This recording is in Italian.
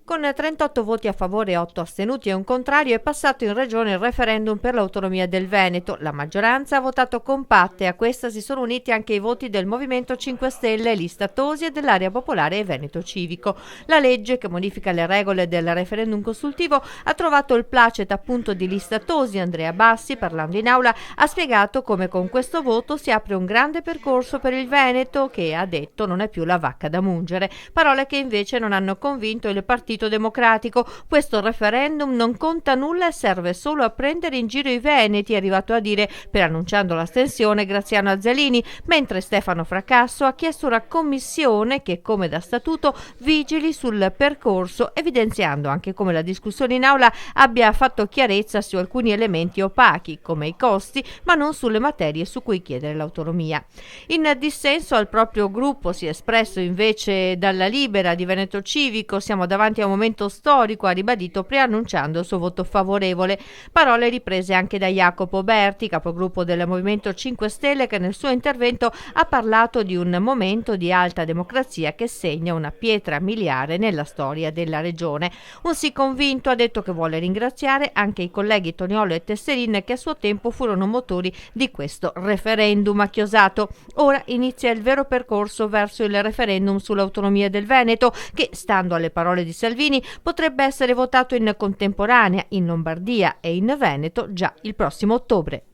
Con 38 voti a favore, 8 astenuti e un contrario è passato in regione il referendum per l'autonomia del Veneto. La maggioranza ha votato compatta e a questa si sono uniti anche i voti del Movimento 5 Stelle, Lista Tosi e dell'Area Popolare e Veneto Civico. La legge che modifica le regole del referendum consultivo ha trovato il placet appunto di Lista Tosi. Andrea Bassi, parlando in aula, ha spiegato come con questo voto si apre un grande percorso per il Veneto che, ha detto, non è più la vacca da mungere. Parole che invece non hanno convinto il Partito Democratico. Questo referendum non conta nulla e serve solo a prendere in giro i veneti, è arrivato a dire, preannunciando l'astensione, Graziano Azzalini, mentre Stefano Fracasso ha chiesto una commissione che, come da statuto, vigili sul percorso, evidenziando anche come la discussione in aula abbia fatto chiarezza su alcuni elementi opachi, come i costi, ma non sulle materie su cui chiedere l'autonomia. In dissenso al proprio gruppo si è espresso invece Dalla Libera di Veneto Civico. Siamo davanti a un momento storico, ha ribadito, preannunciando il suo voto favorevole. Parole riprese anche da Jacopo Berti, capogruppo del Movimento 5 Stelle, che nel suo intervento ha parlato di un momento di alta democrazia che segna una pietra miliare nella storia della regione. Un sì convinto, ha detto che vuole ringraziare anche i colleghi Toniolo e Tesserin che a suo tempo furono motori di questo referendum, ha chiosato. Ora inizia il vero percorso verso il referendum sull'autonomia del Veneto che, stando alle parole di Salvini, potrebbe essere votato in contemporanea in Lombardia e in Veneto già il prossimo ottobre.